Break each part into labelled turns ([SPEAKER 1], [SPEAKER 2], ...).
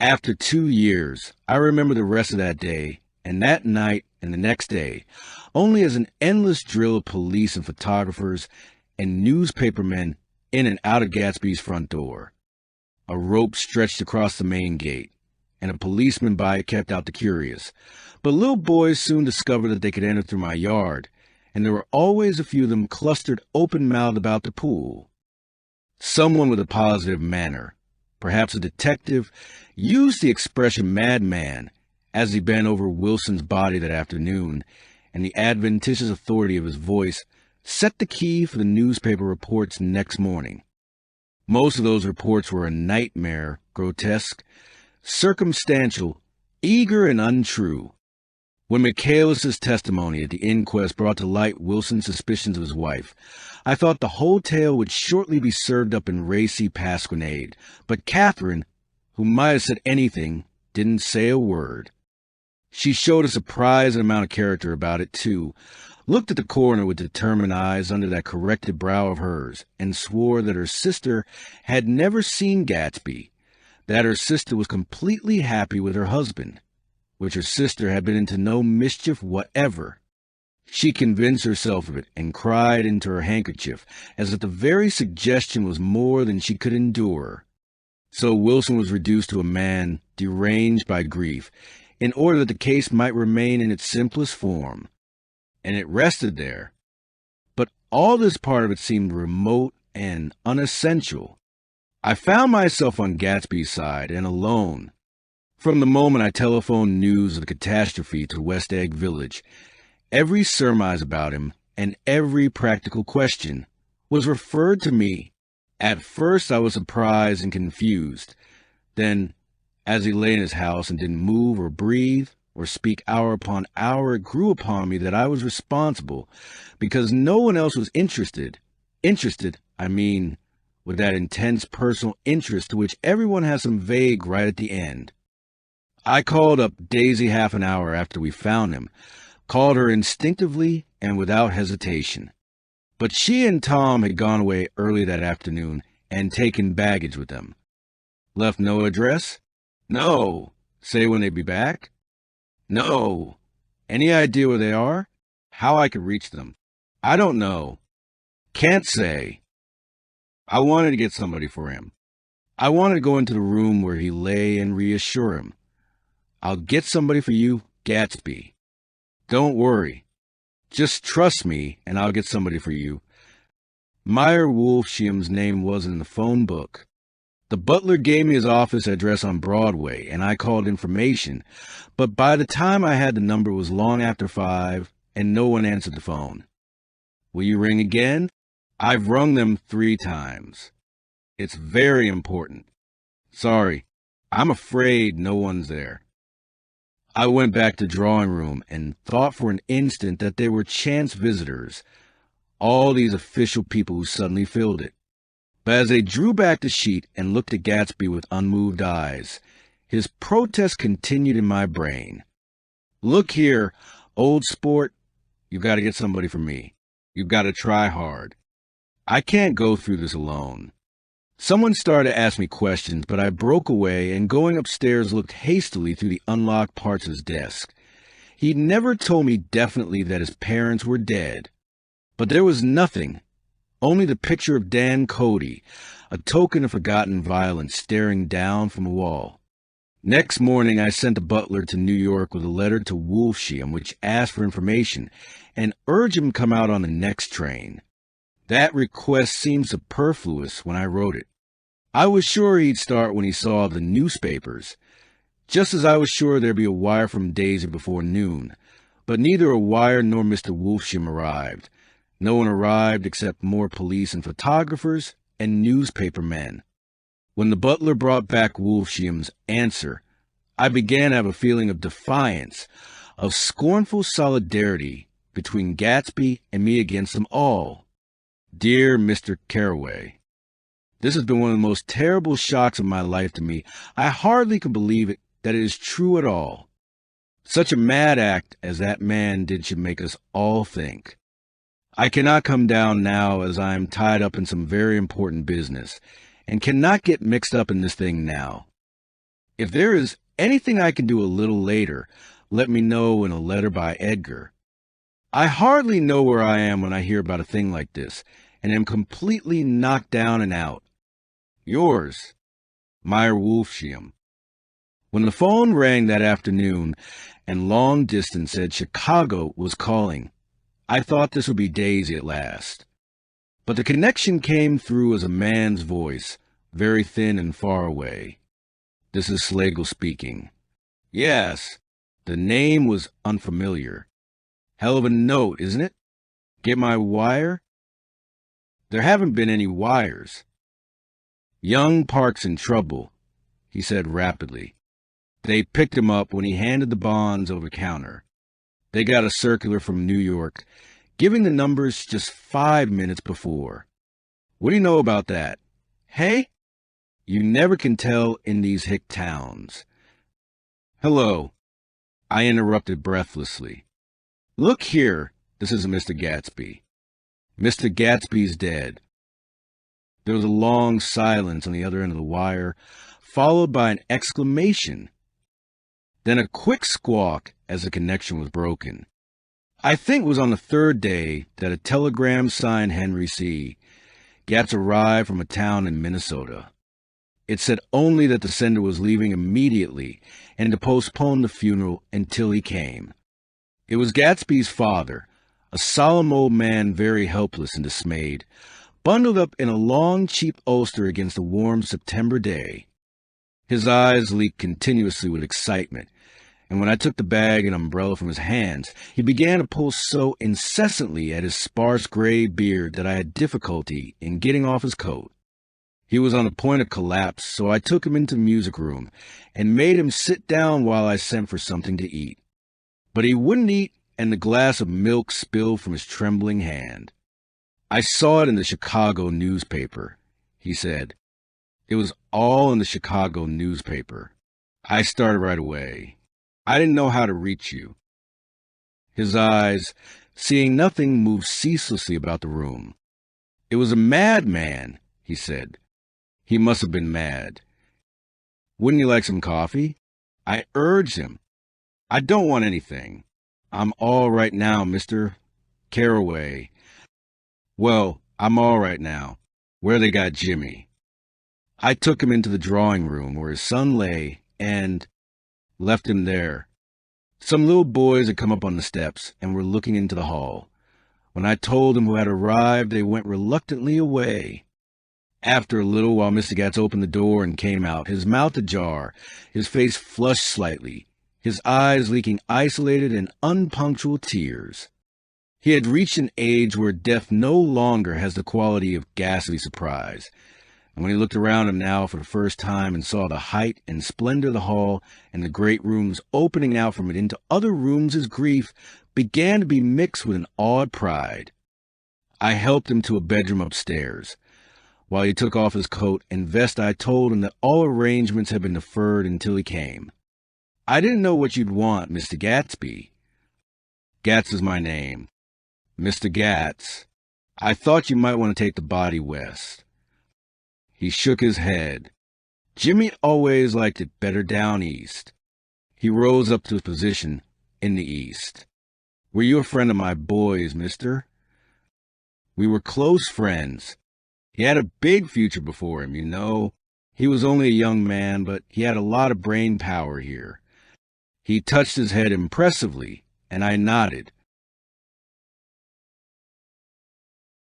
[SPEAKER 1] After 2 years, I remember the rest of that day, and that night and the next day, only as an endless drill of police and photographers and newspapermen in and out of Gatsby's front door. A rope stretched across the main gate, and a policeman by it kept out the curious. But little boys soon discovered that they could enter through my yard, and there were always a few of them clustered open-mouthed about the pool. Someone with a positive manner, perhaps a detective, used the expression madman as he bent over Wilson's body that afternoon, and the adventitious authority of his voice set the key for the newspaper reports next morning. Most of those reports were a nightmare, grotesque, circumstantial, eager, and untrue. When Michaelis's testimony at the inquest brought to light Wilson's suspicions of his wife, I thought the whole tale would shortly be served up in racy pasquinade, but Catherine, who might have said anything, didn't say a word. She showed a surprising amount of character about it, too, looked at the coroner with determined eyes under that corrected brow of hers, and swore that her sister had never seen Gatsby, that her sister was completely happy with her husband, which her sister had been into no mischief whatever. She convinced herself of it and cried into her handkerchief, as if the very suggestion was more than she could endure. So Wilson was reduced to a man deranged by grief, in order that the case might remain in its simplest form. And it rested there. But all this part of it seemed remote and unessential. I found myself on Gatsby's side and alone. From the moment I telephoned news of the catastrophe to West Egg Village, every surmise about him and every practical question was referred to me. At first I was surprised and confused. Then, as he lay in his house and didn't move or breathe or speak hour upon hour, it grew upon me that I was responsible, because no one else was interested. Interested, I mean, with that intense personal interest to which everyone has some vague right at the end. I called up Daisy half an hour after we found him, called her instinctively and without hesitation. But she and Tom had gone away early that afternoon and taken baggage with them. Left no address? No. Say when they'd be back? No. Any idea where they are? How I could reach them? I don't know. Can't say. I wanted to get somebody for him. I wanted to go into the room where he lay and reassure him. I'll get somebody for you, Gatsby. Don't worry. Just trust me, and I'll get somebody for you. Meyer Wolfshiem's name wasn't in the phone book. The butler gave me his office address on Broadway, and I called information, but by the time I had the number it was long after 5, and no one answered the phone. Will you ring again? I've rung them 3 times. It's very important. Sorry, I'm afraid no one's there. I went back to the drawing room and thought for an instant that they were chance visitors, all these official people who suddenly filled it. But as they drew back the sheet and looked at Gatsby with unmoved eyes, his protest continued in my brain. Look here, old sport, you've got to get somebody for me. You've got to try hard. I can't go through this alone. Someone started to ask me questions, but I broke away and going upstairs looked hastily through the unlocked parts of his desk. He'd never told me definitely that his parents were dead. But there was nothing. Only the picture of Dan Cody, a token of forgotten violence, staring down from a wall. Next morning, I sent a butler to New York with a letter to Wolfshiem, which asked for information and urged him to come out on the next train. That request seemed superfluous when I wrote it. I was sure he'd start when he saw the newspapers, just as I was sure there'd be a wire from Daisy before noon. But neither a wire nor Mr. Wolfshiem arrived. No one arrived except more police and photographers and newspaper men. When the butler brought back Wolfshiem's answer, I began to have a feeling of defiance, of scornful solidarity between Gatsby and me against them all. Dear Mr. Carraway, this has been one of the most terrible shocks of my life to me. I hardly can believe it, that it is true at all. Such a mad act as that man did should make us all think. I cannot come down now as I am tied up in some very important business, and cannot get mixed up in this thing now. If there is anything I can do a little later, let me know in a letter by Edgar. I hardly know where I am when I hear about a thing like this, and am completely knocked down and out. Yours, Meyer Wolfsheim. When the phone rang that afternoon and long distance said Chicago was calling, I thought this would be Daisy at last. But the connection came through as a man's voice, very thin and far away. This is Slagle speaking. Yes, the name was unfamiliar. Hell of a note, isn't it? Get my wire? There haven't been any wires. Young Park's in trouble, he said rapidly. They picked him up when he handed the bonds over the counter. They got a circular from New York, giving the numbers just 5 minutes before. What do you know about that? Hey? You never can tell in these hick towns. Hello, I interrupted breathlessly. Look here, this is Mr. Gatsby. Mr. Gatsby's dead. There was a long silence on the other end of the wire, followed by an exclamation. Then a quick squawk as the connection was broken. I think it was on the third day that a telegram signed Henry C. Gats arrived from a town in Minnesota. It said only that the sender was leaving immediately and to postpone the funeral until he came. It was Gatsby's father, a solemn old man very helpless and dismayed, bundled up in a long, cheap ulster against a warm September day. His eyes leaked continuously with excitement, and when I took the bag and umbrella from his hands, he began to pull so incessantly at his sparse gray beard that I had difficulty in getting off his coat. He was on the point of collapse, so I took him into the music room and made him sit down while I sent for something to eat. But he wouldn't eat, and the glass of milk spilled from his trembling hand. I saw it in the Chicago newspaper, he said. It was all in the Chicago newspaper. I started right away. I didn't know how to reach you. His eyes, seeing nothing, moved ceaselessly about the room. It was a madman, he said. He must have been mad. Wouldn't you like some coffee? I urged him. I don't want anything. I'm all right now, Mr. Carraway. Well, I'm all right now. Where they got Jimmy? I took him into the drawing room where his son lay and left him there. Some little boys had come up on the steps and were looking into the hall. When I told them who had arrived, they went reluctantly away. After a little, while Mr. Gats opened the door and came out, his mouth ajar, his face flushed slightly, his eyes leaking isolated and unpunctual tears. He had reached an age where death no longer has the quality of ghastly surprise. And when he looked around him now for the first time and saw the height and splendor of the hall and the great rooms opening out from it into other rooms, his grief began to be mixed with an awed pride. I helped him to a bedroom upstairs. While he took off his coat and vest, I told him that all arrangements had been deferred until he came. I didn't know what you'd want, Mr. Gatsby. Gats is my name. Mr. Gats, I thought you might want to take the body west. He shook his head. Jimmy always liked it better down east. He rose up to his position in the east. Were you a friend of my boy's, mister? We were close friends. He had a big future before him, you know. He was only a young man, but he had a lot of brain power here. He touched his head impressively, and I nodded.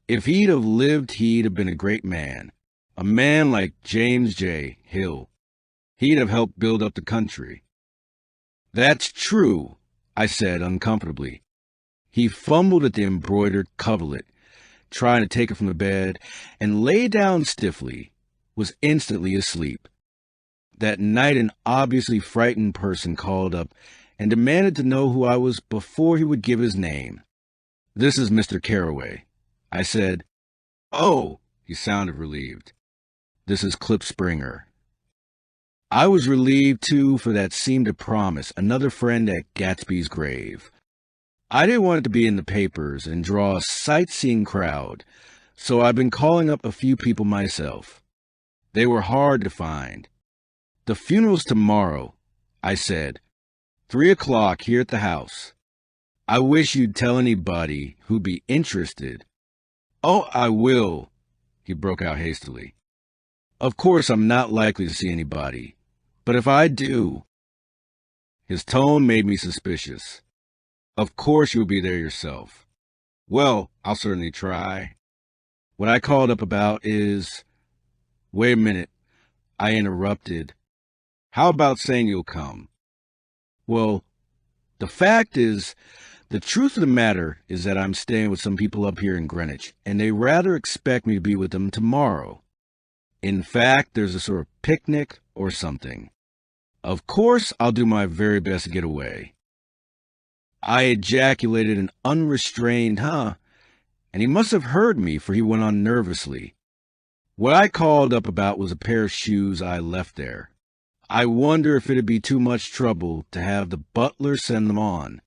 [SPEAKER 1] If he'd have lived, he'd have been a great man. A man like James J. Hill. He'd have helped build up the country. That's true, I said uncomfortably. He fumbled at the embroidered coverlet, trying to take it from the bed, and lay down stiffly, was instantly asleep. That night an obviously frightened person called up and demanded to know who I was before he would give his name. This is Mr. Carraway. I said, Oh, he sounded relieved. This is Clip Springer. I was relieved, too, for that seemed to promise another friend at Gatsby's grave. I didn't want it to be in the papers and draw a sightseeing crowd, so I've been calling up a few people myself. They were hard to find. The funeral's tomorrow, I said. 3 o'clock here at the house. I wish you'd tell anybody who'd be interested. Oh, I will, he broke out hastily. Of course I'm not likely to see anybody, but if I do... His tone made me suspicious. Of course you'll be there yourself. Well, I'll certainly try. What I called up about is... Wait a minute, I interrupted. How about saying you'll come? Well, the fact is, the truth of the matter is that I'm staying with some people up here in Greenwich, and they rather expect me to be with them tomorrow. In fact, there's a sort of picnic or something. Of course, I'll do my very best to get away. I ejaculated an unrestrained, huh? And he must have heard me, for he went on nervously. What I called up about was a pair of shoes I left there. I wonder if it'd be too much trouble to have the butler send them on.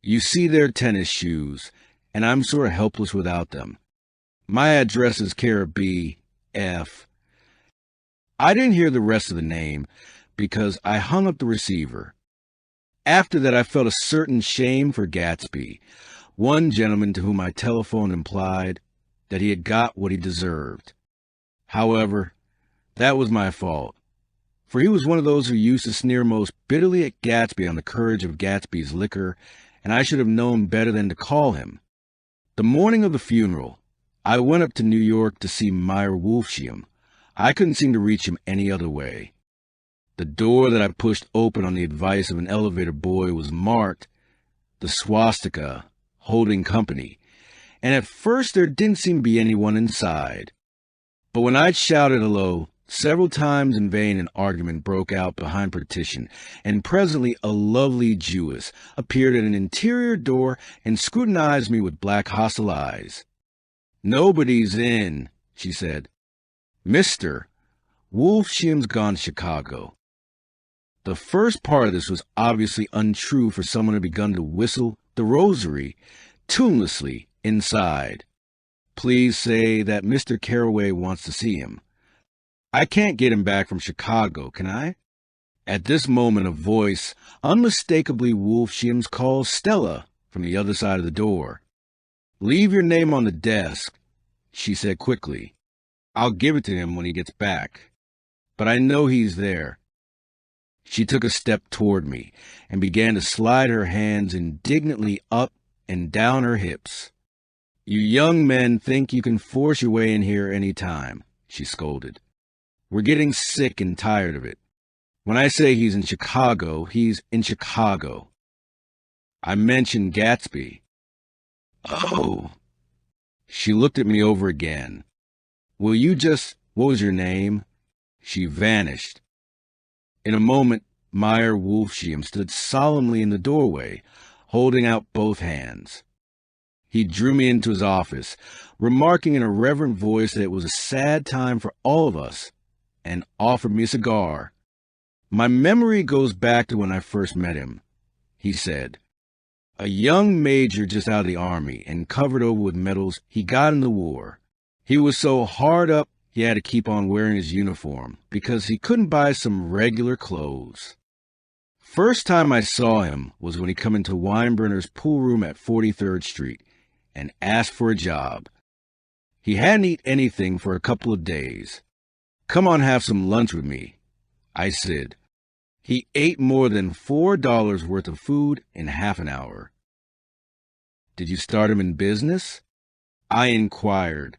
[SPEAKER 1] You see, they're tennis shoes, and I'm sort of helpless without them. My address is care of B. F. I didn't hear the rest of the name, because I hung up the receiver. After that, I felt a certain shame for Gatsby. One gentleman to whom I telephoned implied that he had got what he deserved. However, that was my fault, for he was one of those who used to sneer most bitterly at Gatsby on the courage of Gatsby's liquor, and I should have known better than to call him. The morning of the funeral, I went up to New York to see Meyer Wolfsheim. I couldn't seem to reach him any other way. The door that I pushed open on the advice of an elevator boy was marked, the swastika, holding company, and at first there didn't seem to be anyone inside. But when I'd shouted hello, several times in vain an argument broke out behind partition, and presently a lovely Jewess appeared at an interior door and scrutinized me with black hostile eyes. "Nobody's in," she said. "Mr. Wolfsheim's gone to Chicago." The first part of this was obviously untrue, for someone had begun to whistle the rosary tunelessly inside. "Please say that Mr. Carroway wants to see him. I can't get him back from Chicago, can I?" At this moment a voice, unmistakably Wolfsheim's, called Stella from the other side of the door. "Leave your name on the desk," she said quickly. "I'll give it to him when he gets back. But I know he's there." She took a step toward me and began to slide her hands indignantly up and down her hips. "You young men think you can force your way in here any time," she scolded. "We're getting sick and tired of it. When I say he's in Chicago, he's in Chicago. I mentioned Gatsby." "Oh." She looked at me over again. "Will you just... what was your name?" She vanished. In a moment, Meyer Wolfsheim stood solemnly in the doorway, holding out both hands. He drew me into his office, remarking in a reverent voice that it was a sad time for all of us, and offered me a cigar. "My memory goes back to when I first met him," he said. "A young major just out of the army and covered over with medals he got in the war. He was so hard up he had to keep on wearing his uniform because he couldn't buy some regular clothes. First time I saw him was when he come into Weinbrenner's pool room at 43rd Street and asked for a job. He hadn't eaten anything for a couple of days. 'Come on, have some lunch with me,' I said. He ate more than $4 worth of food in half an hour." "Did you start him in business?" I inquired.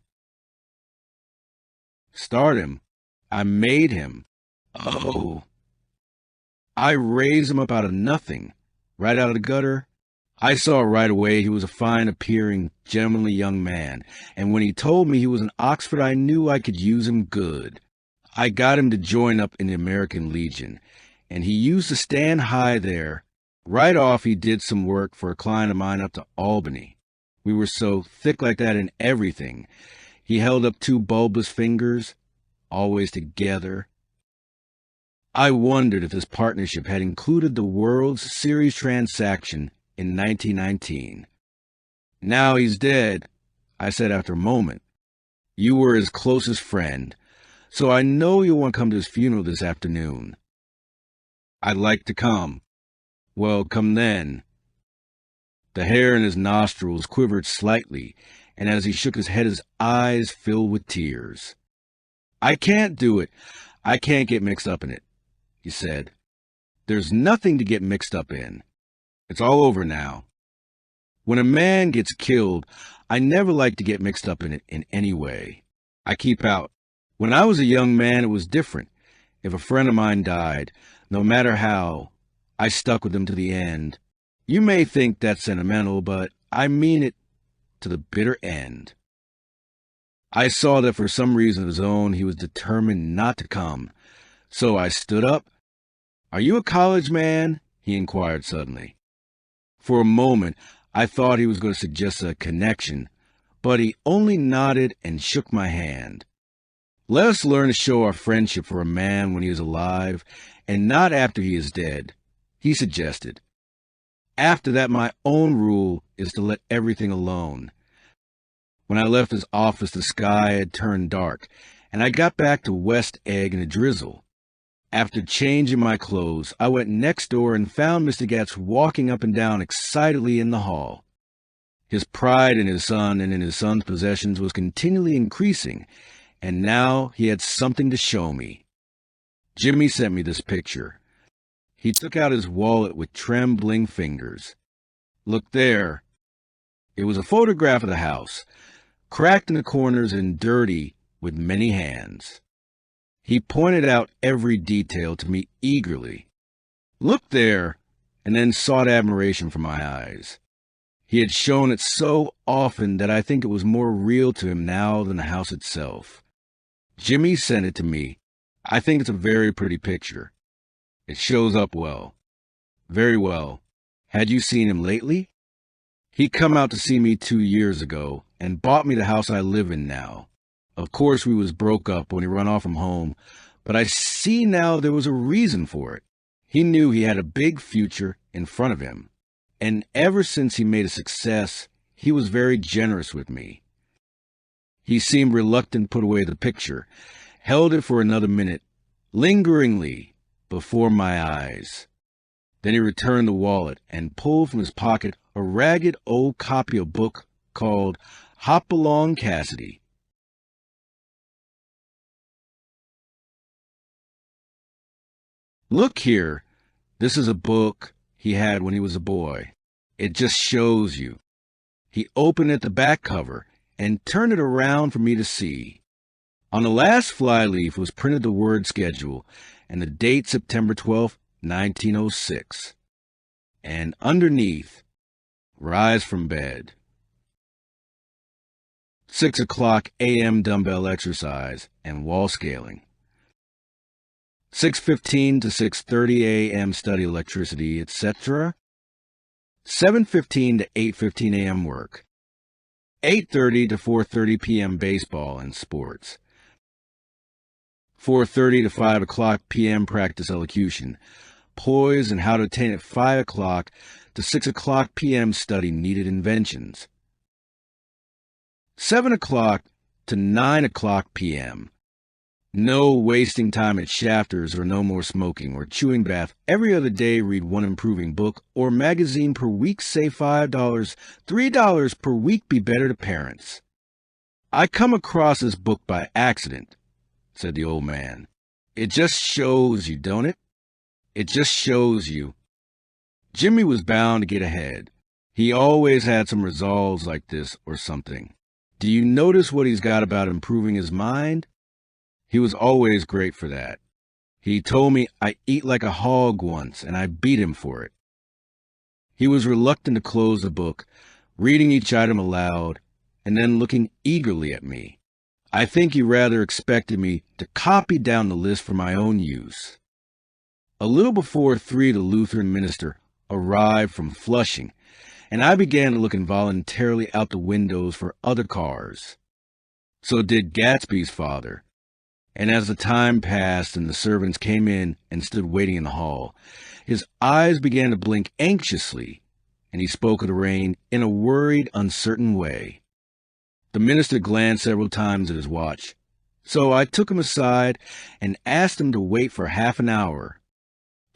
[SPEAKER 1] "Start him? I made him." "Oh." "I raised him up out of nothing, right out of the gutter. I saw right away he was a fine-appearing, gentlemanly young man, and when he told me he was in Oxford, I knew I could use him good. I got him to join up in the American Legion, and he used to stand high there. Right off he did some work for a client of mine up to Albany. We were so thick like that in everything. He held up two bulbous fingers, always together. I wondered if this partnership had included the World Series transaction in 1919. "Now he's dead," I said after a moment. "You were his closest friend, so I know you'll want to come to his funeral this afternoon. I'd like to come. Well, come then. The hair in his nostrils quivered slightly, and as he shook his head, his eyes filled with tears. I can't do it. I can't get mixed up in it, he said. There's nothing to get mixed up in. It's all over now. When a man gets killed, I never like to get mixed up in it in any way. I keep out. When I was a young man, it was different. If a friend of mine died, no matter how, I stuck with him to the end. You may think that's sentimental, but I mean it to the bitter end. I saw that for some reason of his own, he was determined not to come. So I stood up. Are you a college man? He inquired suddenly. For a moment, I thought he was going to suggest a connection, but he only nodded and shook my hand. Let us learn to show our friendship for a man when he is alive, and not after he is dead, he suggested. After that, my own rule is to let everything alone. When I left his office, the sky had turned dark, and I got back to West Egg in a drizzle. After changing my clothes, I went next door and found Mr. Gatsby walking up and down excitedly in the hall. His pride in his son and in his son's possessions was continually increasing, and now he had something to show me. Jimmy sent me this picture. He took out his wallet with trembling fingers. Look there. It was a photograph of the house, cracked in the corners and dirty with many hands. He pointed out every detail to me eagerly. Look there, and then sought admiration from my eyes. He had shown it so often that I think it was more real to him now than the house itself. Jimmy sent it to me. I think it's a very pretty picture. It shows up well. Very well. Had you seen him lately? He come out to see me 2 years ago and bought me the house I live in now. Of course, we was broke up when he run off from home, but I see now there was a reason for it. He knew he had a big future in front of him, and ever since he made a success, he was very generous with me. He seemed reluctant to put away the picture, held it for another minute, lingeringly, before my eyes. Then he returned the wallet and pulled from his pocket a ragged old copy of a book called Hop Along Cassidy. Look here, this is a book he had when he was a boy. It just shows you. He opened at the back cover and turned it around for me to see. On the last flyleaf was printed the word schedule and the date September 12th, 1906. And underneath, rise from bed. 6 o'clock a.m. dumbbell exercise and wall scaling. 6:15 to 6:30 a.m. study electricity, etc. 7:15 to 8:15 a.m. work. 8:30 to 4:30 p.m. baseball and sports. 4:30 to 5 o'clock p.m. practice elocution. Poise and how to attain at 5 o'clock to 6 o'clock p.m. study needed inventions. 7 o'clock to 9 o'clock p.m. No wasting time at shafters or no more smoking or chewing bath. Every other day read one improving book or magazine per week, save $5. $3 per week be better to parents. I come across this book by accident, said the old man. It just shows you, don't it? It just shows you. Jimmy was bound to get ahead. He always had some resolves like this or something. Do you notice what he's got about improving his mind? He was always great for that. He told me I eat like a hog once, and I beat him for it. He was reluctant to close the book, reading each item aloud, and then looking eagerly at me. I think he rather expected me to copy down the list for my own use. A little before 3, the Lutheran minister arrived from Flushing, and I began to look involuntarily out the windows for other cars. So did Gatsby's father. And as the time passed and the servants came in and stood waiting in the hall, his eyes began to blink anxiously, and he spoke of the rain in a worried, uncertain way. The minister glanced several times at his watch, so I took him aside and asked him to wait for half an hour.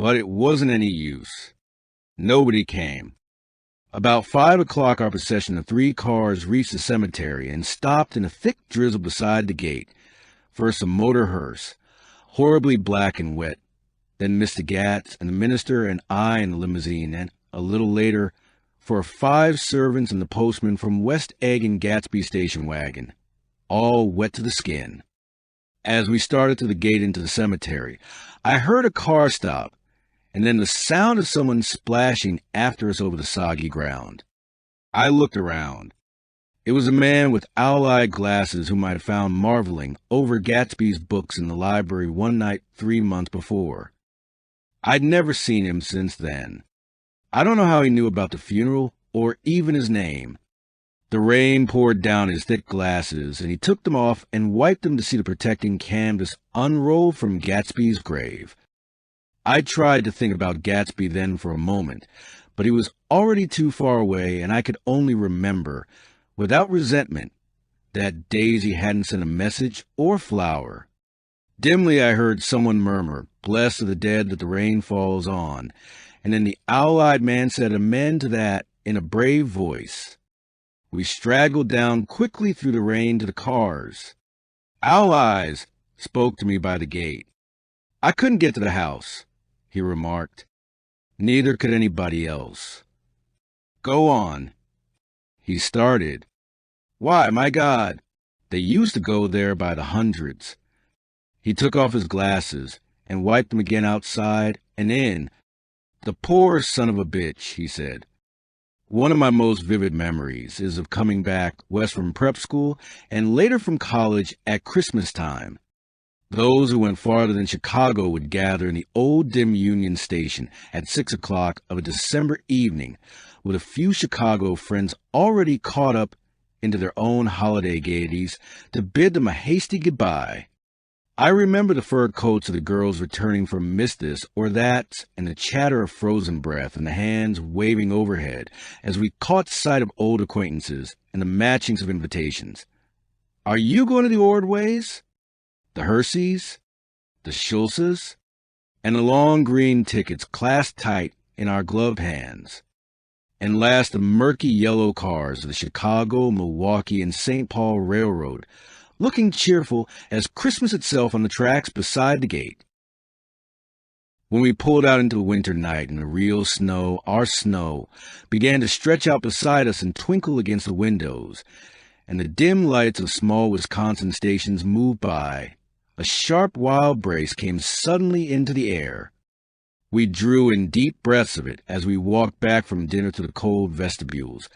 [SPEAKER 1] But it wasn't any use. Nobody came. About 5 o'clock, our procession of 3 cars reached the cemetery and stopped in a thick drizzle beside the gate. First a motor hearse, horribly black and wet. Then Mr. Gatz and the minister and I in the limousine, and a little later, 5 servants and the postman from West Egg and Gatsby station wagon, all wet to the skin. As we started to the gate into the cemetery, I heard a car stop, and then the sound of someone splashing after us over the soggy ground. I looked around. It was a man with owl-eyed glasses whom I had found marveling over Gatsby's books in the library one night 3 months before. I'd never seen him since then. I don't know how he knew about the funeral or even his name. The rain poured down his thick glasses, and he took them off and wiped them to see the protecting canvas unroll from Gatsby's grave. I tried to think about Gatsby then for a moment, but he was already too far away, and I could only remember, without resentment, that Daisy hadn't sent a message or flower. Dimly I heard someone murmur, "Blessed are the dead that the rain falls on," and then the owl-eyed man said amen to that in a brave voice. We straggled down quickly through the rain to the cars. Owl Eyes spoke to me by the gate. "I couldn't get to the house," he remarked. Neither could anybody else. "Go on." He started. "Why, my God, they used to go there by the hundreds." He took off his glasses and wiped them again outside and in. "The poor son of a bitch," he said. One of my most vivid memories is of coming back west from prep school and later from college at Christmas time. Those who went farther than Chicago would gather in the old dim Union Station at 6 o'clock of a December evening with a few Chicago friends already caught up into their own holiday gaieties to bid them a hasty goodbye. I remember the fur coats of the girls returning from this or that, and the chatter of frozen breath and the hands waving overhead as we caught sight of old acquaintances and the matchings of invitations. "Are you going to the Ordways? The Herseys? The Schultzes?" And the long green tickets clasped tight in our gloved hands. And last, the murky yellow cars of the Chicago, Milwaukee, and St. Paul Railroad, looking cheerful as Christmas itself on the tracks beside the gate. When we pulled out into the winter night and the real snow, our snow, began to stretch out beside us and twinkle against the windows, and the dim lights of small Wisconsin stations moved by, a sharp wild breeze came suddenly into the air. We drew in deep breaths of it as we walked back from dinner to the cold vestibules,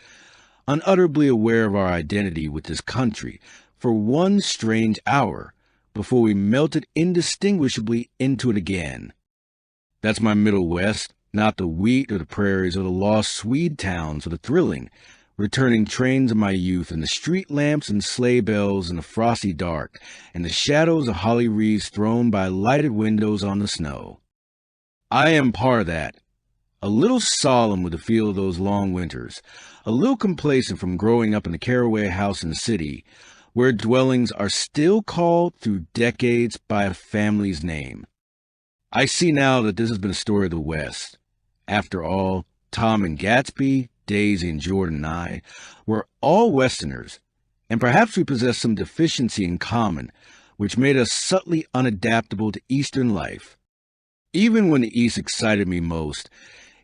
[SPEAKER 1] unutterably aware of our identity with this country for one strange hour before we melted indistinguishably into it again. That's my Middle West, not the wheat or the prairies or the lost Swede towns or the thrilling, returning trains of my youth and the street lamps and sleigh bells in the frosty dark and the shadows of holly wreaths thrown by lighted windows on the snow. I am part of that, a little solemn with the feel of those long winters, a little complacent from growing up in the Caraway house in the city, where dwellings are still called through decades by a family's name. I see now that this has been a story of the West. After all, Tom and Gatsby, Daisy and Jordan and I were all Westerners, and perhaps we possessed some deficiency in common, which made us subtly unadaptable to Eastern life. Even when the East excited me most,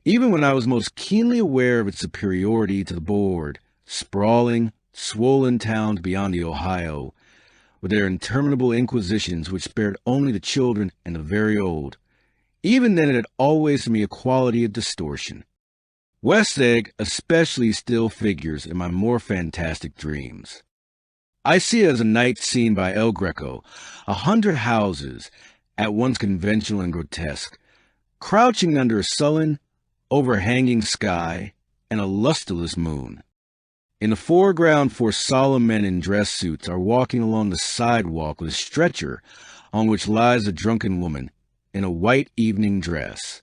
[SPEAKER 1] even when I was most keenly aware of its superiority to the bored, sprawling, swollen towns beyond the Ohio, with their interminable inquisitions which spared only the children and the very old, even then it had always to me a quality of distortion. West Egg especially still figures in my more fantastic dreams. I see it as a night scene by El Greco, 100 houses, at once conventional and grotesque, crouching under a sullen, overhanging sky and a lustreless moon. In the foreground, 4 solemn men in dress suits are walking along the sidewalk with a stretcher on which lies a drunken woman in a white evening dress.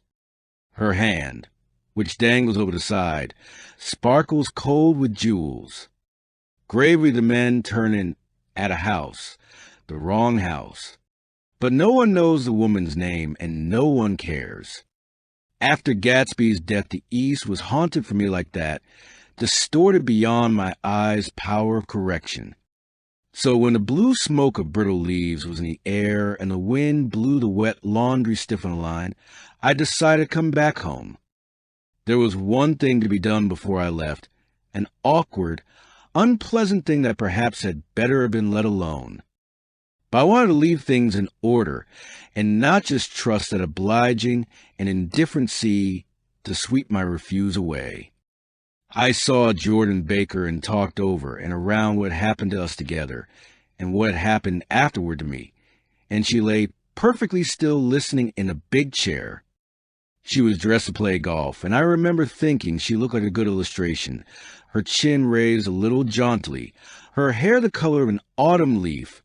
[SPEAKER 1] Her hand, which dangles over the side, sparkles cold with jewels. Gravely the men turn in at a house, the wrong house. But no one knows the woman's name, and no one cares. After Gatsby's death, the East was haunted for me like that, distorted beyond my eyes' power of correction. So when the blue smoke of brittle leaves was in the air and the wind blew the wet laundry stiff on the line, I decided to come back home. There was one thing to be done before I left, an awkward, unpleasant thing that perhaps had better have been let alone. But I wanted to leave things in order and not just trust that obliging and indifferent sea to sweep my refuse away. I saw Jordan Baker and talked over and around what happened to us together and what had happened afterward to me, and she lay perfectly still listening in a big chair. She was dressed to play golf, and I remember thinking she looked like a good illustration, her chin raised a little jauntily, her hair the color of an autumn leaf,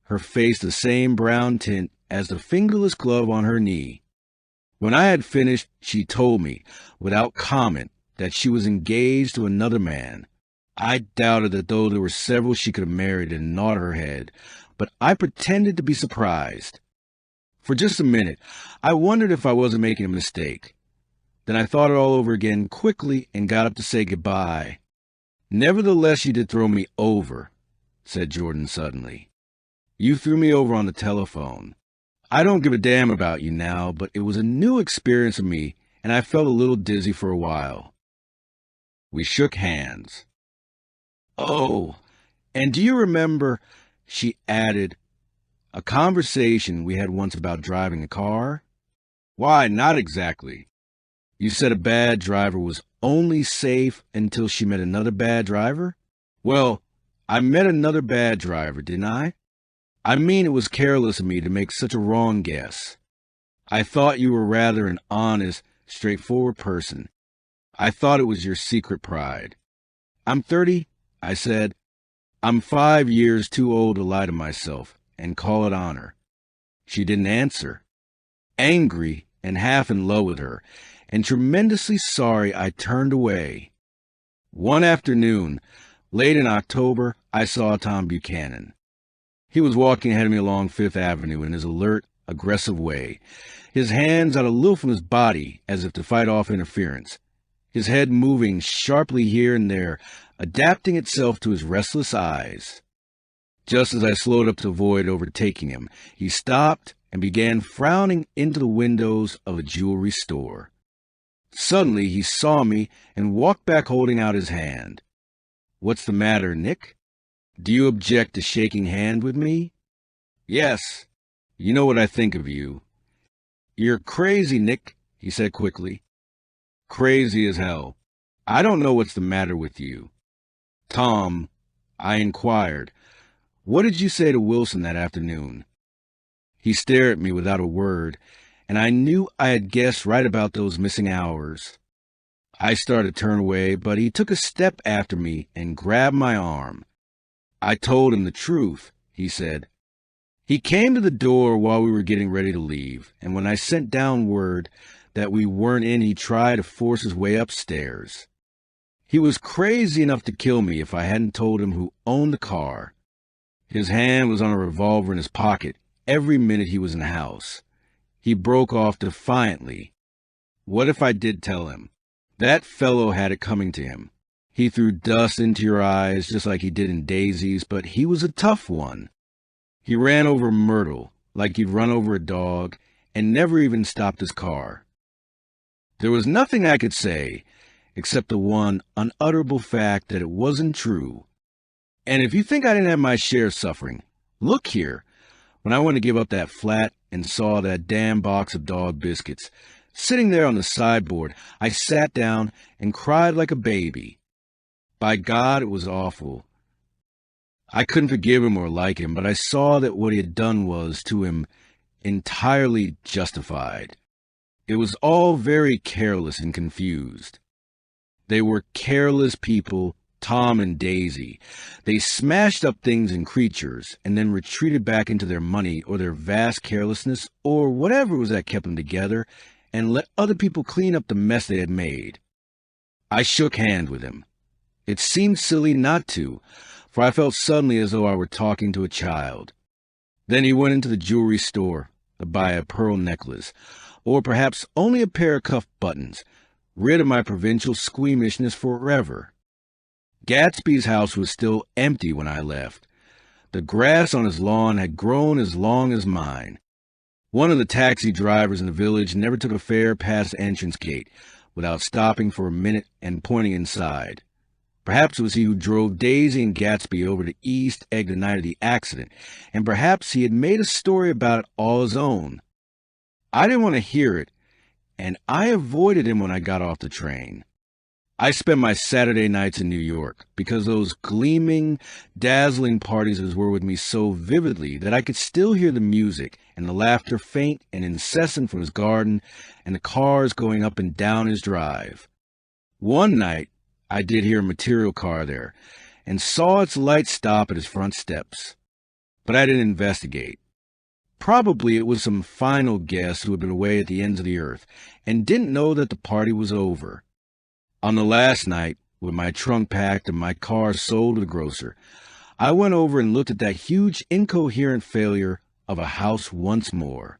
[SPEAKER 1] her face the same brown tint as the fingerless glove on her knee. When I had finished, she told me, without comment, that she was engaged to another man. I doubted that though there were several she could have married and nod her head, but I pretended to be surprised. For just a minute, I wondered if I wasn't making a mistake. Then I thought it all over again quickly and got up to say goodbye. "Nevertheless, you did throw me over," said Jordan suddenly. "You threw me over on the telephone. I don't give a damn about you now, but it was a new experience for me, and I felt a little dizzy for a while." We shook hands. "Oh, and do you remember," she added, "a conversation we had once about driving a car?" "Why, not exactly." "You said a bad driver was only safe until she met another bad driver?" "Well, I met another bad driver, didn't I? I mean, it was careless of me to make such a wrong guess. I thought you were rather an honest, straightforward person. I thought it was your secret pride." "I'm 30, I said. "I'm 5 years too old to lie to myself and call it honor." She didn't answer. Angry and half in love with her, and tremendously sorry, I turned away. One afternoon, late in October, I saw Tom Buchanan. He was walking ahead of me along Fifth Avenue in his alert, aggressive way, his hands out a little from his body as if to fight off interference, his head moving sharply here and there, adapting itself to his restless eyes. Just as I slowed up to avoid overtaking him, he stopped and began frowning into the windows of a jewelry store. Suddenly he saw me and walked back holding out his hand. "What's the matter, Nick? Do you object to shaking hand with me?" "Yes. You know what I think of you." "You're crazy, Nick," he said quickly. "Crazy as hell. I don't know what's the matter with you." "Tom," I inquired, "what did you say to Wilson that afternoon?" He stared at me without a word, and I knew I had guessed right about those missing hours. I started to turn away, but he took a step after me and grabbed my arm. "I told him the truth," he said. He came to the door while we were getting ready to leave, and when I sent down word that we weren't in, he tried to force his way upstairs. He was crazy enough to kill me if I hadn't told him who owned the car. His hand was on a revolver in his pocket every minute he was in the house. He broke off defiantly. What if I did tell him? That fellow had it coming to him. He threw dust into your eyes just like he did in Daisy's, but he was a tough one. He ran over Myrtle like he'd run over a dog and never even stopped his car. There was nothing I could say except the one unutterable fact that it wasn't true. And if you think I didn't have my share of suffering, look here. When I went to give up that flat and saw that damn box of dog biscuits sitting there on the sideboard, I sat down and cried like a baby. By God, it was awful. I couldn't forgive him or like him, but I saw that what he had done was, to him, entirely justified. It was all very careless and confused. They were careless people, Tom and Daisy. They smashed up things and creatures and then retreated back into their money or their vast carelessness or whatever it was that kept them together and let other people clean up the mess they had made. I shook hands with him. It seemed silly not to, for I felt suddenly as though I were talking to a child. Then he went into the jewelry store to buy a pearl necklace, or perhaps only a pair of cuff buttons, rid of my provincial squeamishness forever. Gatsby's house was still empty when I left. The grass on his lawn had grown as long as mine. One of the taxi drivers in the village never took a fare past the entrance gate without stopping for a minute and pointing inside. Perhaps it was he who drove Daisy and Gatsby over to East Egg the night of the accident, and perhaps he had made a story about it all his own. I didn't want to hear it, and I avoided him when I got off the train. I spent my Saturday nights in New York because those gleaming, dazzling parties were with me so vividly that I could still hear the music and the laughter faint and incessant from his garden and the cars going up and down his drive. One night, I did hear a material car there and saw its light stop at his front steps. But I didn't investigate. Probably it was some final guest who had been away at the ends of the earth and didn't know that the party was over. On the last night, with my trunk packed and my car sold to the grocer, I went over and looked at that huge incoherent failure of a house once more.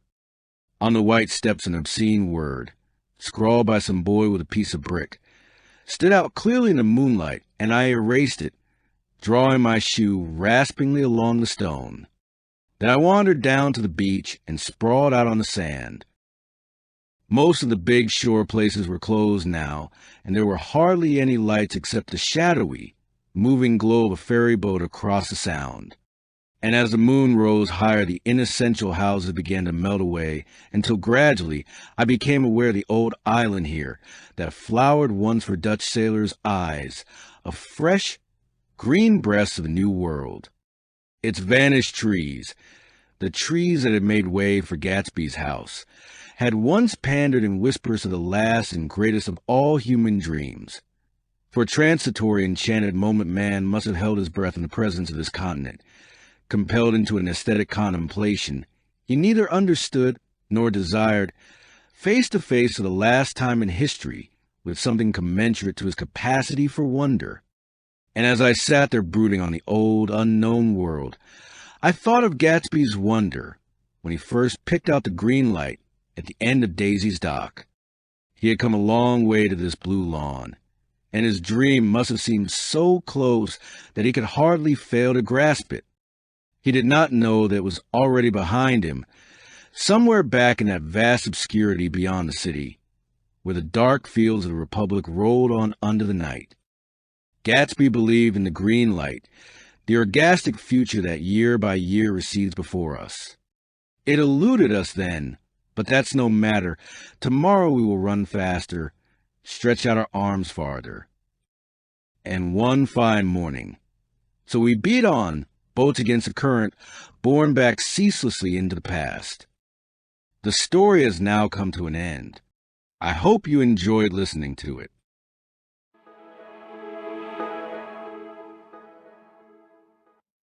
[SPEAKER 1] On the white steps an obscene word, scrawled by some boy with a piece of brick, stood out clearly in the moonlight, and I erased it, drawing my shoe raspingly along the stone. Then I wandered down to the beach and sprawled out on the sand. Most of the big shore places were closed now, and there were hardly any lights except the shadowy, moving glow of a ferry boat across the sound. And as the moon rose higher, the inessential houses began to melt away, until gradually I became aware of the old island here that flowered once for Dutch sailors' eyes, a fresh, green breast of the New World. Its vanished trees, the trees that had made way for Gatsby's house, had once pandered in whispers to the last and greatest of all human dreams. For a transitory, enchanted moment man must have held his breath in the presence of this continent. Compelled into an aesthetic contemplation, he neither understood nor desired, face to face for the last time in history with something commensurate to his capacity for wonder. And as I sat there brooding on the old, unknown world, I thought of Gatsby's wonder when he first picked out the green light at the end of Daisy's dock. He had come a long way to this blue lawn, and his dream must have seemed so close that he could hardly fail to grasp it. He did not know that it was already behind him, somewhere back in that vast obscurity beyond the city, where the dark fields of the Republic rolled on under the night. Gatsby believed in the green light, the orgastic future that year by year recedes before us. It eluded us then, but that's no matter. Tomorrow we will run faster, stretch out our arms farther. And one fine morning. So we beat on, boats against the current, borne back ceaselessly into the past. The story has now come to an end. I hope you enjoyed listening to it.